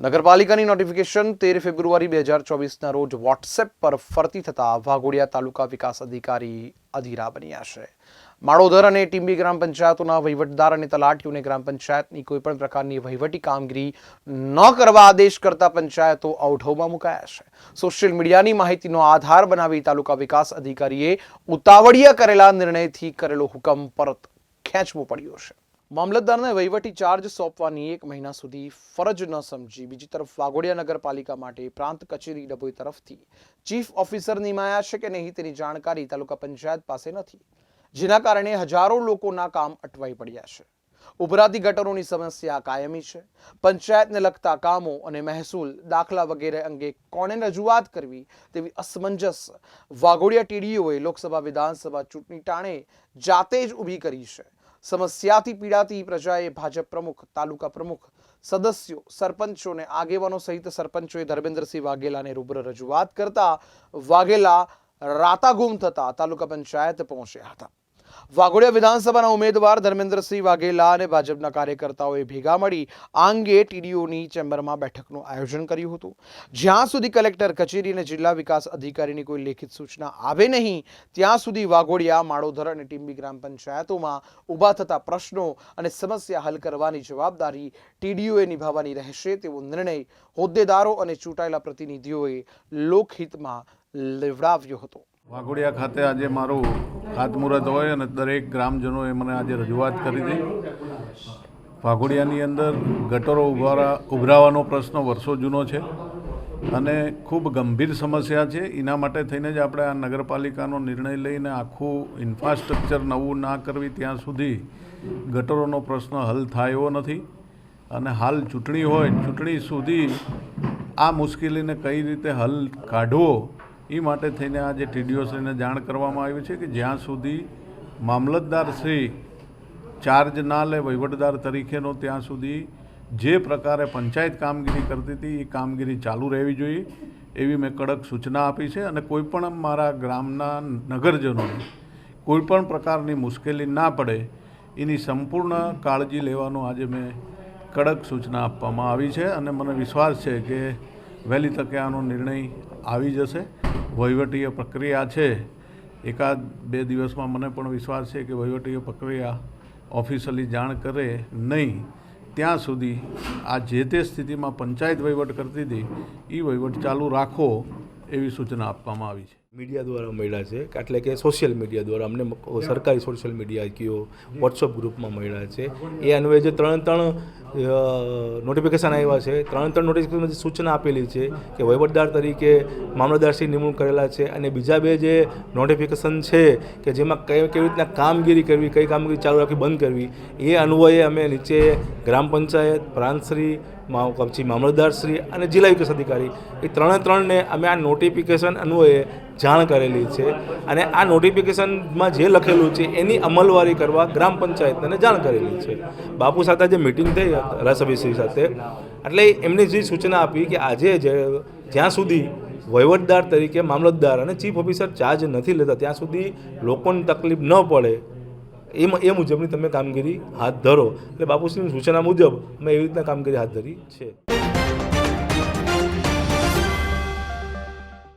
નગરપાલિકાની નોટિફિકેશન 13 ફેબ્રુઆરી 2024ના રોજ વોટ્સએપ પર ફરતી થતા વાઘોડિયા તાલુકા વિકાસ અધિકારી અધીરા બન્યા છે। માળોદર અને ટીંબી ગ્રામ પંચાયતોના વહીવટદાર અને તલાટીઓને ગ્રામ પંચાયતની કોઈપણ પ્રકારની વહીવટી કામગીરી ન કરવા આદેશ કરતા પંચાયતો અવઢવમાં મુકાયા છે। સોશિયલ મીડિયાની માહિતીનો આધાર બનાવી તાલુકા વિકાસ અધિકારીએ ઉતાવળિયા કરેલા નિર્ણયથી કરેલો હુકમ પરત ખેંચવો પડ્યો છે। મામલતદારને વહીવટી ચાર્જ સોંપવાની 1 મહિના સુધી ફરજ ન સમજી બીજી તરફ વાઘોડિયા નગરપાલિકા માટે પ્રાંત કચેરી ડભોઈ તરફથી ચીફ ઓફિસર નિમાયા છે કે નહીં તેની જાણકારી તાલુકા પંચાયત પાસે નથી, જેના કારણે હજારો લોકોના કામ અટવાઈ પડ્યા છે। ઉભરાતી ગટરોની સમસ્યા કાયમી છે। પંચાયતને લગતા કામો અને મહેસૂલ દાખલા વગેરે અંગે કોને રજૂઆત કરવી તેવી અસમંજસ વાઘોડિયા ટીડીઓએ લોકસભા વિધાનસભા ચૂંટણી ટાણે જાતે જ ઊભી કરી છે। સમસ્યાથી પીડાતી પ્રજાએ ભાજપ પ્રમુખ, તાલુકા પ્રમુખ, સદસ્યો, સરપંચોને આગેવાનો સહિત સરપંચોએ ધર્મેન્દ્રસિંહ વાઘેલાને રૂબરૂ રજૂઆત કરતા વાઘેલા રાતાગુમ થતા તાલુકા પંચાયત પહોંચ્યા હતા। વાઘોડિયા વિધાનસભાના ઉમેદવાર ધર્મેન્દ્રસિંહ વાઘેલા અને ભાજપના કાર્યકર્તાઓએ ભેગા મળી આ અંગે ટીડીઓની ચેમ્બરમાં બેઠકનું આયોજન કર્યું હતું। જ્યાં સુધી કલેક્ટર કચેરી અને જિલ્લા વિકાસ અધિકારીની કોઈ લેખિત સૂચના આવે નહીં ત્યાં સુધી વાઘોડિયા, માળોદર અને ટીંબી ગ્રામ પંચાયતોમાં ઊભા થતા પ્રશ્નો અને સમસ્યા હલ કરવાની જવાબદારી ટીડીઓએ નિભાવવાની રહેશે તેવો નિર્ણય હોદ્દેદારો અને ચૂંટાયેલા પ્રતિનિધિઓએ લોકહિતમાં લેવડાવ્યો હતો। વાઘોડિયા ખાતે આજે મારું ખાતમુહૂર્ત હોય અને દરેક ગ્રામજનોએ મને આજે રજૂઆત કરી હતી। વાઘોડિયાની અંદર ગટરો ઉભરાવાનો પ્રશ્ન વર્ષો જૂનો છે અને ખૂબ ગંભીર સમસ્યા છે। એના માટે થઈને જ આપણે આ નગરપાલિકાનો નિર્ણય લઈને આખું ઇન્ફ્રાસ્ટ્રક્ચર નવું ના કરવી ત્યાં સુધી ગટરોનો પ્રશ્ન હલ થાય એવો નથી અને હાલ ચૂંટણી હોય, ચૂંટણી સુધી આ મુશ્કેલીને કઈ રીતે હલ કાઢવો એ માટે થઈને આજે ટીડીઓશ્રીને જાણ કરવામાં આવી છે કે જ્યાં સુધી મામલતદારશ્રી ચાર્જ ના લે વહીવટદાર તરીકેનો ત્યાં સુધી જે પ્રકારે પંચાયત કામગીરી કરતી હતી એ કામગીરી ચાલુ રહેવી જોઈએ એવી મેં કડક સૂચના આપી છે અને કોઈપણ મારા ગ્રામના નગરજનોને કોઈપણ પ્રકારની મુશ્કેલી ના પડે એની સંપૂર્ણ કાળજી લેવાનો આજે મેં કડક સૂચના આપવામાં આવી છે અને મને વિશ્વાસ છે કે વહેલી તકે આનો નિર્ણય આવી જશે। વહીવટીય પ્રક્રિયા છે, 1-2 દિવસમાં મને પણ વિશ્વાસ છે કે વહીવટીય પ્રક્રિયા ઓફિશિયલી જાણ કરે નહીં ત્યાં સુધી આ જે તે સ્થિતિમાં પંચાયત વહીવટ કરતી હતી એ વહીવટ ચાલુ રાખો એવી સૂચના આપવામાં આવી છે। મીડિયા દ્વારા મળ્યા છે, એટલે કે સોશિયલ મીડિયા દ્વારા અમને સરકારી સોશિયલ મીડિયા કયો વોટ્સઅપ ગ્રુપમાં મળ્યા છે। એ અન્વયે જે 3 નોટિફિકેશન આવ્યા છે, 3 નોટિફિકેશનમાં જે સૂચના આપેલી છે કે વહીવટદાર તરીકે મામલતદારશ્રી નિમણૂક કરેલા છે અને બીજા 2 જે નોટિફિકેશન છે કે જેમાં કેવી રીતના કામગીરી કરવી, કઈ કામગીરી ચાલુ રાખવી, બંધ કરવી, એ અન્વયે અમે નીચે ગ્રામ પંચાયત, પ્રાંતશ્રી, પછી મામલતદારશ્રી અને જિલ્લા વિકાસ અધિકારી એ 3ને અમે આ નોટિફિકેશન અન્વયે જાણ કરેલી છે અને આ નોટિફિકેશનમાં જે લખેલું છે એની અમલવારી કરવા ગ્રામ પંચાયતને જાણ કરેલી છે। બાપુ સાથે જે મિટિંગ થઈ ધારાસભ્યશ્રી સાથે, એટલે એમની જે સૂચના આપી કે આજે જ્યાં સુધી વહીવટદાર તરીકે મામલતદાર અને ચીફ ઓફિસર ચાર્જ નથી લેતા ત્યાં સુધી લોકોને તકલીફ ન પડે એ મુજબની તમે કામગીરી હાથ ધરો। એટલે બાપુશ્રીની સૂચના મુજબ અમે એવી રીતના કામગીરી હાથ ધરી છે।